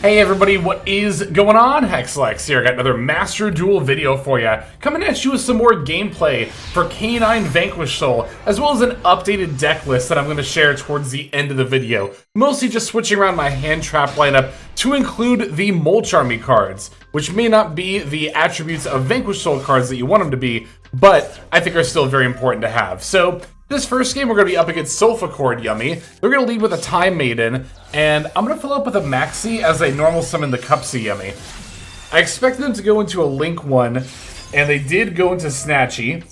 Hey everybody, what is going on? Hexlex here. I got another Master Duel video for you. Coming at you with some more gameplay for Canine Vanquish Soul, as well as an updated deck list that I'm going to share towards the end of the video. Mostly just switching around my hand trap lineup to include the Mulch Army cards, which may not be the attributes of Vanquish Soul cards that you want them to be, but I think are still very important to have. So, this first game, we're going to be up against Sulfacord Yummy. We're going to lead with a Time Maiden, and I'm going to follow up with a Maxx as I normal summon the Cupsy Yummy. I expected them to go into a Link one, and they did go into Snatchy,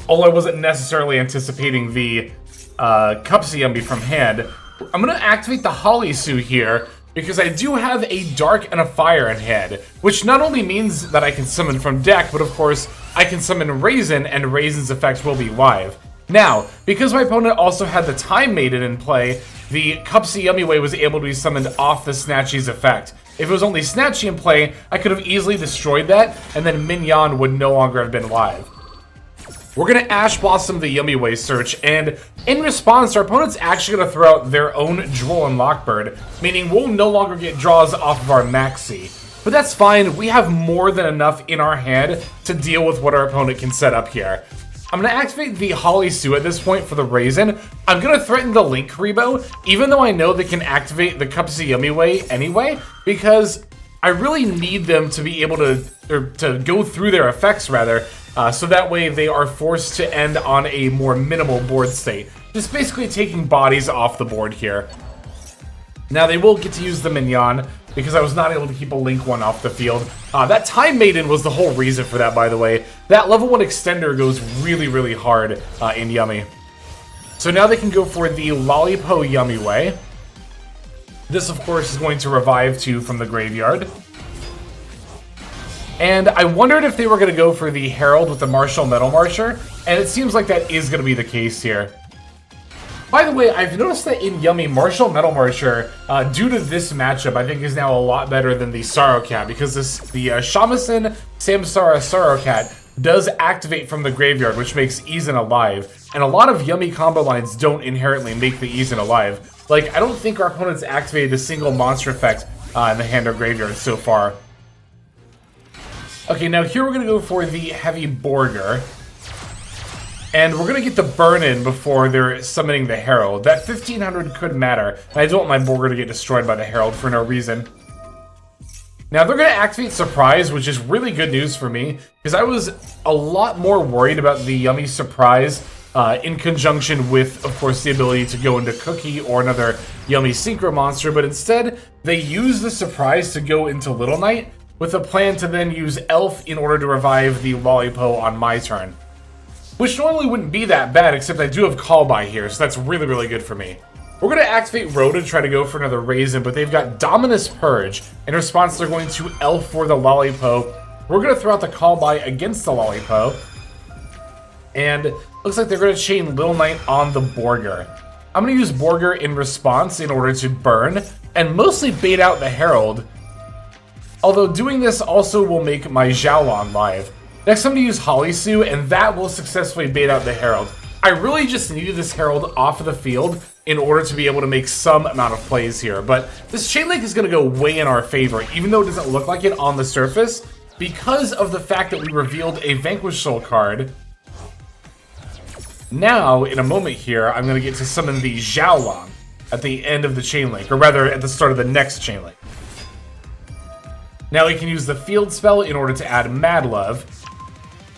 although I wasn't necessarily anticipating the Cupsy Yummy from hand. I'm going to activate the Hollysu here, because I do have a Dark and a Fire in hand, which not only means that I can summon from deck, but of course, I can summon Raisin, and Raisin's effect will be live. Now, because my opponent also had the Time Maiden in play, the Cupsy Yummy Way was able to be summoned off the Snatchy's effect. If it was only Snatchy in play, I could have easily destroyed that, and then Mignon would no longer have been live. We're going to Ash Blossom the Yummy Way search, and in response, our opponent's actually going to throw out their own Jewel and Lockbird, meaning we'll no longer get draws off of our Maxi. But that's fine, we have more than enough in our hand to deal with what our opponent can set up here. I'm going to activate the Hollysu at this point for the Raisin. I'm going to threaten the Link Rebo, even though I know they can activate the Cupsy Yummy Way anyway, because I really need them to be able to go through their effects, rather, so that way they are forced to end on a more minimal board state. Just basically taking bodies off the board here. Now they will get to use the Mignon, because I was not able to keep a Link one off the field. That Time Maiden was the whole reason for that, by the way. That level 1 extender goes really, really hard in Yummy. So now they can go for the Lollipo Yummy Way. This, of course, is going to revive 2 from the graveyard. And I wondered if they were going to go for the Herald with the Martial Metal Marcher, and it seems like that is going to be the case here. By the way, I've noticed that in Yummy, Martial Metal Marcher, due to this matchup, I think is now a lot better than the Sorrow Cat, because the Shamisen Samsara Sorrow Cat does activate from the graveyard, which makes Izuna alive, and a lot of Yummy combo lines don't inherently make the Izuna alive. Like, I don't think our opponent's activated a single monster effect in the hand or graveyard so far. Okay, now here we're going to go for the Heavy Borger. And we're going to get the burn in before they're summoning the Herald. That 1500 could matter, and I don't want my Borger to get destroyed by the Herald for no reason. Now they're going to activate Surprise, which is really good news for me, because I was a lot more worried about the Yummy Surprise in conjunction with, of course, the ability to go into Cookie or another Yummy Synchro monster, but instead they use the Surprise to go into Little Knight, with a plan to then use Elf in order to revive the Lollipo on my turn. Which normally wouldn't be that bad, except I do have Call By here, so that's really, really good for me. We're going to activate Rhoda to try to go for another Raisin, but they've got Dominus Purge. In response, they're going to Elf for the Lollipo. We're going to throw out the Call By against the Lollipo. And looks like they're going to chain Little Knight on the Borger. I'm going to use Borger in response in order to burn, and mostly bait out the Herald. Although doing this also will make my Xiaolong live. Next, I'm going to use Hollysu, and that will successfully bait out the Herald. I really just needed this Herald off of the field in order to be able to make some amount of plays here. But this Chain Link is going to go way in our favor, even though it doesn't look like it on the surface, because of the fact that we revealed a Vanquish Soul card. Now, in a moment here, I'm going to get to summon the Xiaolong at the end of the Chain Link, or rather, at the start of the next Chain Link. Now we can use the Field Spell in order to add Mad Love.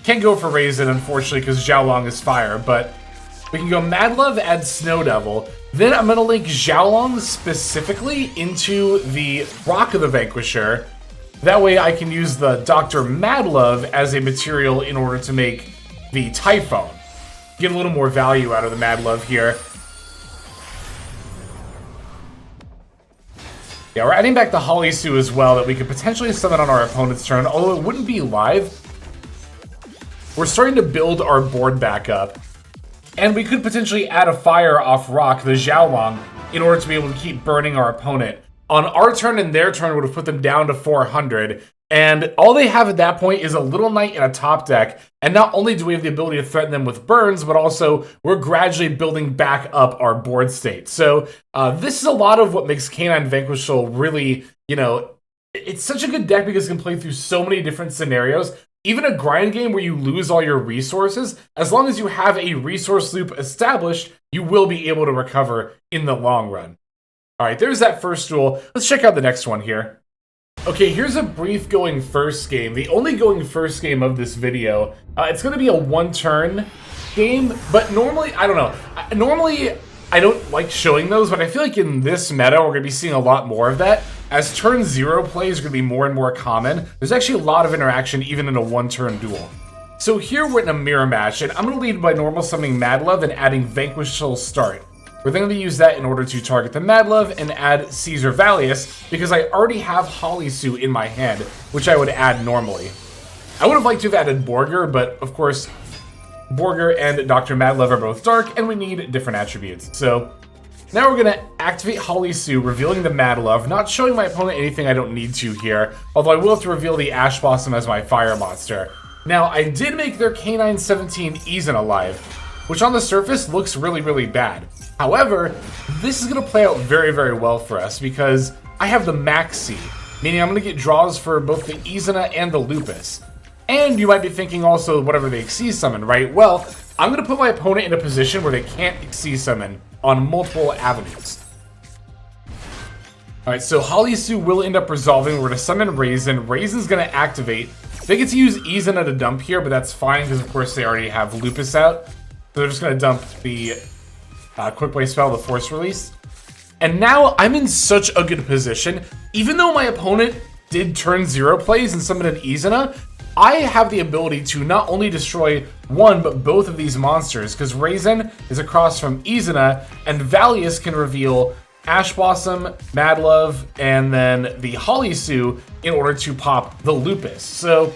Can't go for Raisin, unfortunately, because Xiaolong is fire, but we can go Mad Love, add Snow Devil. Then I'm going to link Xiaolong specifically into the Rock of the Vanquisher. That way I can use the Dr. Mad Love as a material in order to make the Typhone. Get a little more value out of the Mad Love here. Yeah, we're adding back the Hollysu as well that we could potentially summon on our opponent's turn, although it wouldn't be live. We're starting to build our board back up. And we could potentially add a fire off Rock, the Xiaolong, in order to be able to keep burning our opponent. On our turn and their turn would have put them down to 400. And all they have at that point is a Little Knight and a top deck. And not only do we have the ability to threaten them with burns, but also we're gradually building back up our board state. So this is a lot of what makes K9 Vanquish Soul really, it's such a good deck because it can play through so many different scenarios. Even a grind game where you lose all your resources, as long as you have a resource loop established, you will be able to recover in the long run. All right, there's that first duel. Let's check out the next one here. Okay, here's a brief going first game. The only going first game of this video. It's going to be a one-turn game, but normally, I don't know. Normally, I don't like showing those, but I feel like in this meta, we're going to be seeing a lot more of that. As turn 0 plays are going to be more and more common, there's actually a lot of interaction even in a one-turn duel. So here we're in a mirror match, and I'm going to lead by normal summoning Mad Love and adding Vanquish Soul Start. We're then going to use that in order to target the Mad Love and add Caesar Valius, because I already have Hollysu in my hand, which I would add normally. I would have liked to have added Borger, but of course, Borger and Dr. Mad Love are both dark, and we need different attributes. So now we're going to activate Hollysu, revealing the Mad Love, not showing my opponent anything I don't need to here, although I will have to reveal the Ash Blossom as my fire monster. Now, I did make their K9 17 Izuna alive, which on the surface looks really, really bad. However, this is going to play out very, very well for us because I have the Maxx, meaning I'm going to get draws for both the Izuna and the Lupus. And you might be thinking also whatever they Xyz summon, right? Well, I'm going to put my opponent in a position where they can't Xyz summon on multiple avenues. Alright, so Hollysu will end up resolving. We're going to summon Raisin. Raisin's going to activate. They get to use Izuna to dump here, but that's fine because of course they already have Lupus out. So they're just going to dump the Quick Play spell, the Force Release. And now I'm in such a good position. Even though my opponent did turn 0 plays and summon an Izuna, I have the ability to not only destroy one, but both of these monsters, because Raisin is across from Izuna, and Valius can reveal Ash Blossom, Mad Love, and then the Hollysu in order to pop the Lupus. So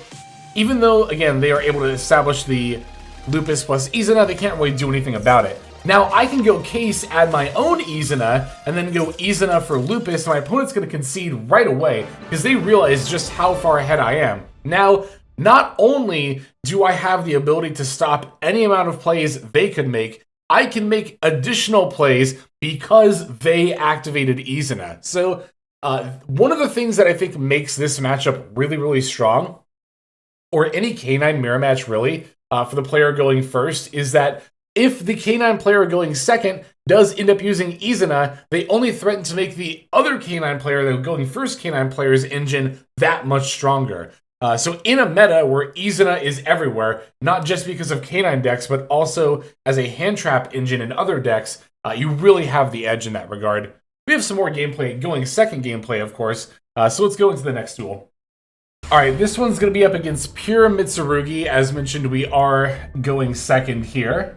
even though, again, they are able to establish the Lupus plus Izuna, they can't really do anything about it. Now I can go Case, add my own Izuna, and then go Izuna for Lupus, and my opponent's going to concede right away because they realize just how far ahead I am. Now, not only do I have the ability to stop any amount of plays they could make, I can make additional plays because they activated Izuna. So one of the things that I think makes this matchup really, really strong, or any K9 mirror match really, for the player going first, is that if the K9 player going second does end up using Izuna, they only threaten to make the other K9 player, the going first K9 player's engine, that much stronger. So in a meta where Izuna is everywhere, not just because of K9 decks, but also as a hand trap engine in other decks, you really have the edge in that regard. We have some more gameplay, going second gameplay, of course, so let's go into the next duel. Alright, this one's going to be up against Pure Mitsurugi. As mentioned, we are going second here.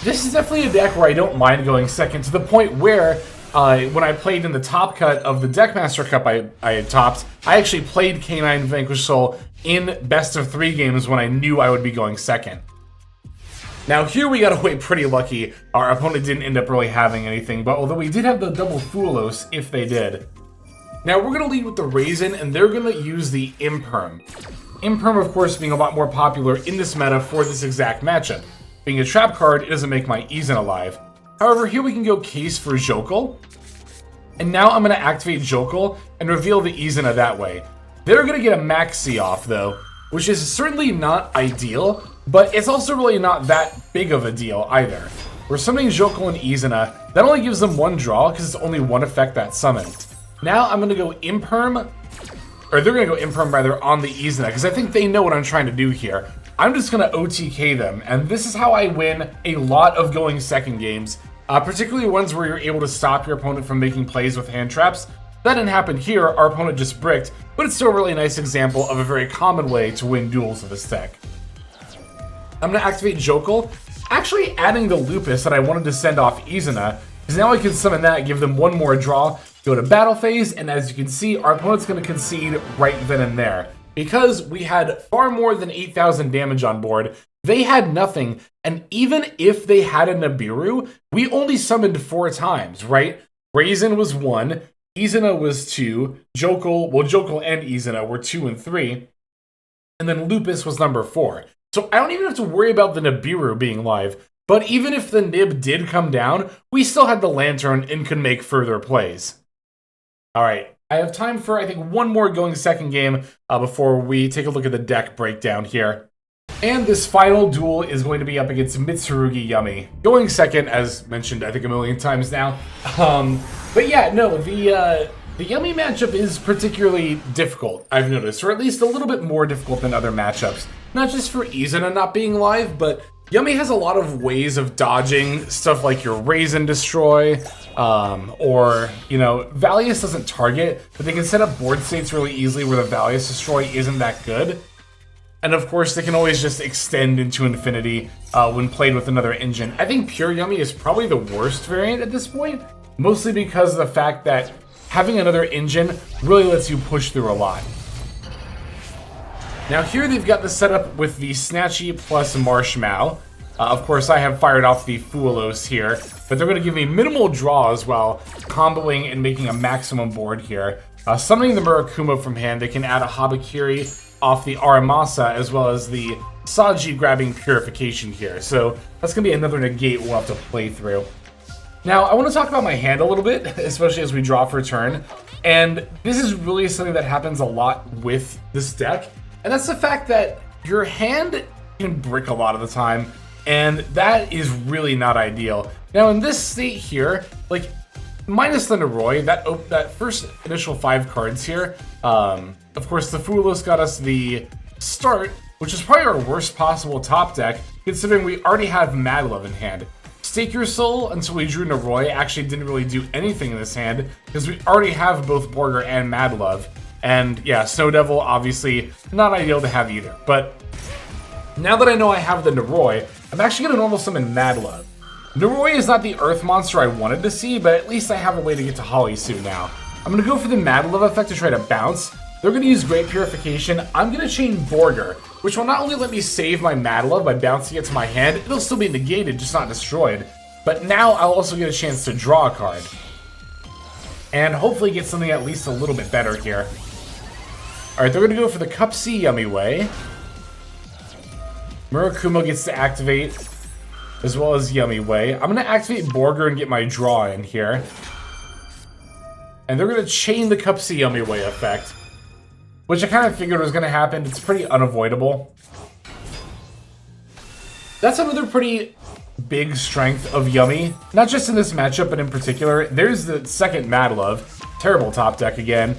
This is definitely a deck where I don't mind going second, to the point where when I played in the top cut of the Deckmaster Cup I had topped, I actually played K9 Vanquish Soul in best of 3 games when I knew I would be going second. Now here we got away pretty lucky. Our opponent didn't end up really having anything, but although we did have the double Fulos, if they did. Now we're going to lead with the Raisin, and they're going to use the Imperm. Imperm, of course, being a lot more popular in this meta for this exact matchup. Being a trap card, it doesn't make my Izuna alive. However, here we can go Case for Jokel. And now I'm going to activate Jokel and reveal the Izuna that way. They're going to get a Maxx off, though, which is certainly not ideal, but it's also really not that big of a deal either. We're summoning Jokel and Izuna. That only gives them one draw because it's only one effect that's summoned. Now I'm going to go Imperm, or they're going to go Imperm rather, on the Izuna, because I think they know what I'm trying to do here. I'm just going to OTK them, and this is how I win a lot of going second games, particularly ones where you're able to stop your opponent from making plays with hand traps. That didn't happen here, our opponent just bricked, but it's still a really nice example of a very common way to win duels with this deck. I'm going to activate Jokel, actually adding the Lupus that I wanted to send off Izuna, because now I can summon that, give them one more draw, go to battle phase, and as you can see, our opponent's going to concede right then and there. Because we had far more than 8,000 damage on board, they had nothing, and even if they had a Nibiru, we only summoned 4 times, right? Raisin was 1, Izuna was 2, Jokel and Izuna were 2 and 3, and then Lupus was number 4. So I don't even have to worry about the Nibiru being live, but even if the Nib did come down, we still had the Lantern and could make further plays. Alright, I have time for, I think, one more going second game before we take a look at the deck breakdown here. And this final duel is going to be up against Mitsurugi Yummy. Going second, as mentioned, I think a million times now. But yeah, no, the Yummy matchup is particularly difficult, I've noticed, or at least a little bit more difficult than other matchups. Not just for Izuna not being live, but Yummy has a lot of ways of dodging stuff like your Raise and Destroy, or, you know, Valius doesn't target, but they can set up board states really easily where the Valius Destroy isn't that good. And of course, they can always just extend into infinity when played with another engine. I think Pure Yummy is probably the worst variant at this point, mostly because of the fact that having another engine really lets you push through a lot. Now here they've got the setup with the Snatchy plus Marshmallow. Of course, I have fired off the Fuelos here, but they're going to give me minimal draw as well, comboing and making a maximum board here. Summoning the Murakumo from hand, they can add a Habakiri off the Aramasa, as well as the Saji grabbing Purification here. So that's going to be another negate we'll have to play through. Now, I want to talk about my hand a little bit, especially as we draw for turn. And this is really something that happens a lot with this deck. And that's the fact that your hand can brick a lot of the time. And that is really not ideal. Now, in this state here, like, minus the Noroi, that first initial 5 cards here, of course, the Fuelos got us the start, which is probably our worst possible top deck, considering we already have Mad Love in hand. Stake Your Soul until we drew Noroi actually didn't really do anything in this hand, because we already have both Borger and Mad Love. And yeah, Snow Devil, obviously, not ideal to have either. But now that I know I have the Noroi, I'm actually going to normal summon Mad Love. Noroi is not the Earth monster I wanted to see, but at least I have a way to get to Holisu now. I'm going to go for the Mad Love effect to try to bounce. They're going to use Great Purification. I'm going to chain Borger, which will not only let me save my Mad Love by bouncing it to my hand, it'll still be negated, just not destroyed. But now I'll also get a chance to draw a card. And hopefully get something at least a little bit better here. Alright, they're going to go for the Cup C Yummy Way. Murakumo gets to activate, as well as Yummy Way. I'm going to activate Borger and get my draw in here. And they're going to chain the Cup C Yummy Way effect, which I kind of figured was going to happen. It's pretty unavoidable. That's another pretty big strength of Yummy, not just in this matchup, but in particular. There's the second Mad Love. Terrible top deck again.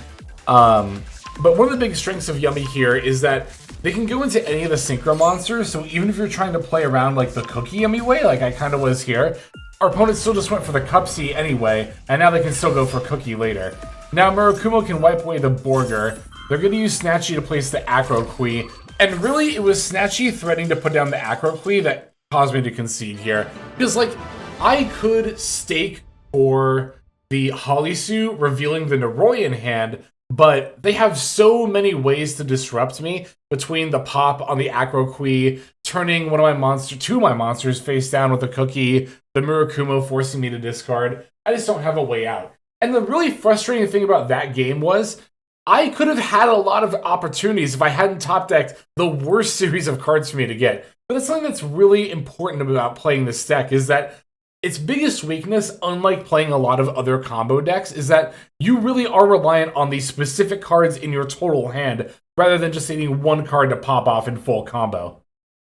But one of the big strengths of Yummy here is that they can go into any of the Synchro monsters, so even if you're trying to play around like the Cookie Yummy Way, like I kind of was here, our opponent still just went for the Cup C anyway, and now they can still go for Cookie later. Now Murakumo can wipe away the Borger. They're going to use Snatchy to place the Acro Quee, and really it was Snatchy threatening to put down the Acro Quee that caused me to concede here. Because, like, I could stake for the Holisu, revealing the Noroi in hand, but they have so many ways to disrupt me between the pop on the Acro Quee, turning one of my monsters face down with a Cookie, the Murakumo forcing me to discard. I just don't have a way out. And the really frustrating thing about that game was I could have had a lot of opportunities if I hadn't top decked the worst series of cards for me to get. But that's something that's really important about playing this deck, is that its biggest weakness, unlike playing a lot of other combo decks, is that you really are reliant on the specific cards in your total hand, rather than just needing one card to pop off in full combo.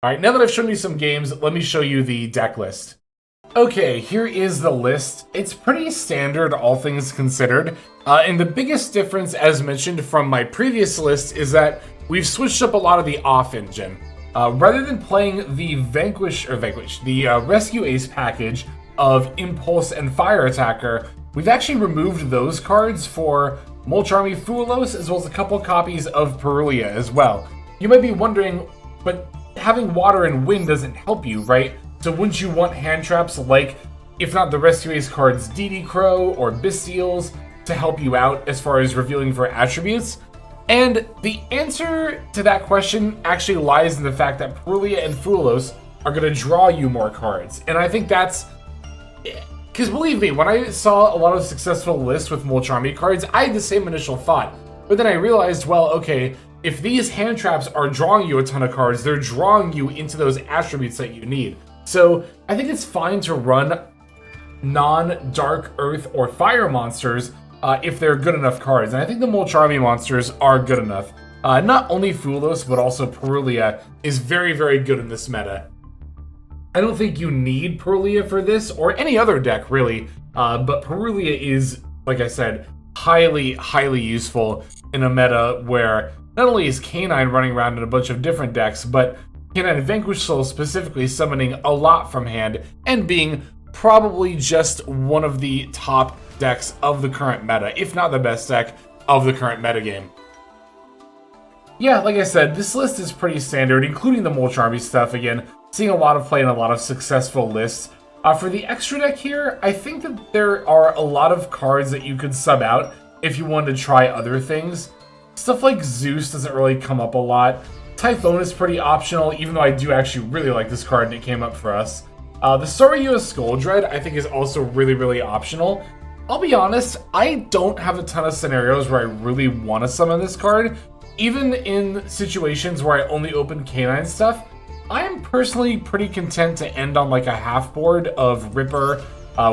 Alright, now that I've shown you some games, let me show you the deck list. Okay, here is the list. It's pretty standard, all things considered. And the biggest difference, as mentioned from my previous list, is that we've switched up a lot of the off engine. Rather than playing the the Rescue Ace package of Impulse and Fire Attacker, we've actually removed those cards for Mulch Army Fuelos, as well as a couple copies of Perulia as well. You might be wondering, but having Water and Wind doesn't help you, right? So wouldn't you want hand traps like, if not the Rescue Ace cards, DD Crow or Bestials, to help you out as far as revealing for attributes? And the answer to that question actually lies in the fact that Perulia and Fuelos are going to draw you more cards. And I think that's Because believe me, when I saw a lot of successful lists with Molcharmy cards, I had the same initial thought. But then I realized, well, okay, if these hand traps are drawing you a ton of cards, they're drawing you into those attributes that you need. So I think it's fine to run non-dark earth or fire monsters if they're good enough cards. And I think the Molcharmy monsters are good enough. Not only Fulos, but also Perulia is very, very good in this meta. I don't think you need Perulia for this, or any other deck, really. But Perulia is, like I said, highly, highly useful in a meta where not only is Canine running around in a bunch of different decks, but Canine Vanquish Soul specifically summoning a lot from hand and being probably just one of the top decks of the current meta, if not the best deck of the current metagame. Yeah, like I said, this list is pretty standard, including the Molcharmy stuff again. Seeing a lot of play in a lot of successful lists. For the extra deck here, I think that there are a lot of cards that you could sub out if you wanted to try other things. Stuff like Zeus doesn't really come up a lot. Typhon is pretty optional, even though I do actually really like this card and it came up for us. The Soryu Skuldread I think is also really, really optional. I'll be honest, I don't have a ton of scenarios where I really want to summon this card. Even in situations where I only open Canine stuff, I am personally pretty content to end on like a half board of Ripper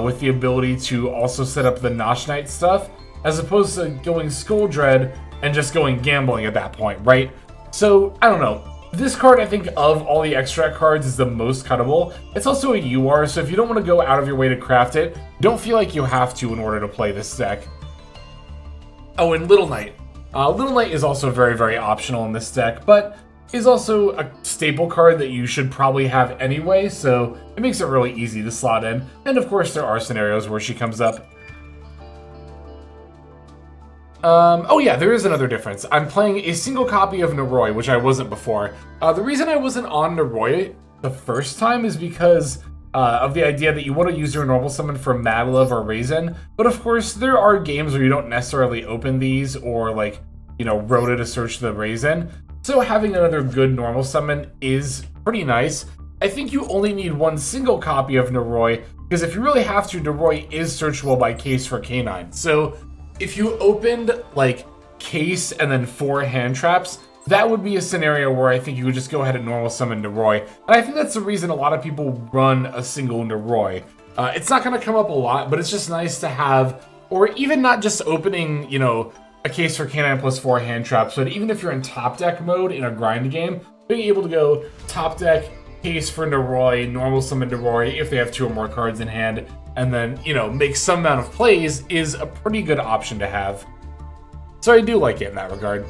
with the ability to also set up the Nosh Knight stuff, as opposed to going Skuldread and just going gambling at that point, right? So, I don't know. This card, I think, of all the extract cards is the most cuttable. It's also a UR, so if you don't want to go out of your way to craft it, don't feel like you have to in order to play this deck. Oh, and Little Knight. Little Knight is also very, very optional in this deck, but is also a staple card that you should probably have anyway, so it makes it really easy to slot in. And of course, there are scenarios where she comes up. Oh yeah, there is another difference. I'm playing a single copy of Noroi, which I wasn't before. The reason I wasn't on Noroi the first time is because of the idea that you want to use your normal summon for Mad Love or Raisin, but of course there are games where you don't necessarily open these or like, you know, Rhoda to search the Raisin. So having another good normal summon is pretty nice. I think you only need one single copy of Noroi, because if you really have to, Noroi is searchable by case for Canine. So if you opened like case and then 4 hand traps, that would be a scenario where I think you would just go ahead and normal summon Noroi. And I think that's the reason a lot of people run a single Noroi. It's not going to come up a lot, but it's just nice to have, or even not just opening, you know, a case for Canine plus 4 hand traps, but even if you're in top deck mode in a grind game, being able to go top deck, case for Noroi, normal summon Noroi if they have 2 or more cards in hand, and then, you know, make some amount of plays is a pretty good option to have. So I do like it in that regard.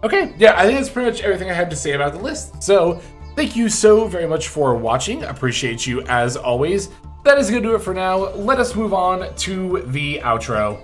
Okay, yeah, I think that's pretty much everything I had to say about the list. So thank you so very much for watching. Appreciate you as always. That is going to do it for now. Let us move on to the outro.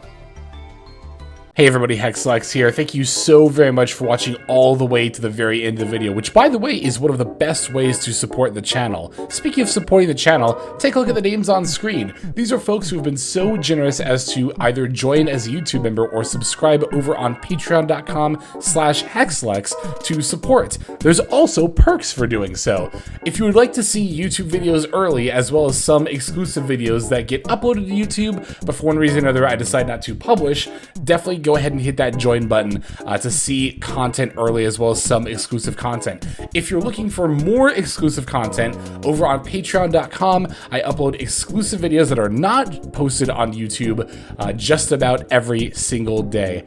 Hey everybody, Hexlex here. Thank you so very much for watching all the way to the very end of the video, which by the way is one of the best ways to support the channel. Speaking of supporting the channel, take a look at the names on screen. These are folks who have been so generous as to either join as a YouTube member or subscribe over on patreon.com/Hexlex to support. There's also perks for doing so. If you would like to see YouTube videos early, as well as some exclusive videos that get uploaded to YouTube, but for one reason or another I decide not to publish, definitely go ahead and hit that join button to see content early, as well as some exclusive content. If you're looking for more exclusive content, over on patreon.com, I upload exclusive videos that are not posted on YouTube just about every single day.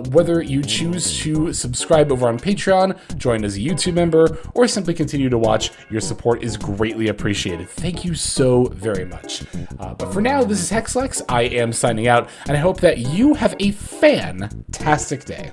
Whether you choose to subscribe over on Patreon, join as a YouTube member, or simply continue to watch, your support is greatly appreciated. Thank you so very much. But for now, this is Hexlex. I am signing out, and I hope that you have a fantastic day.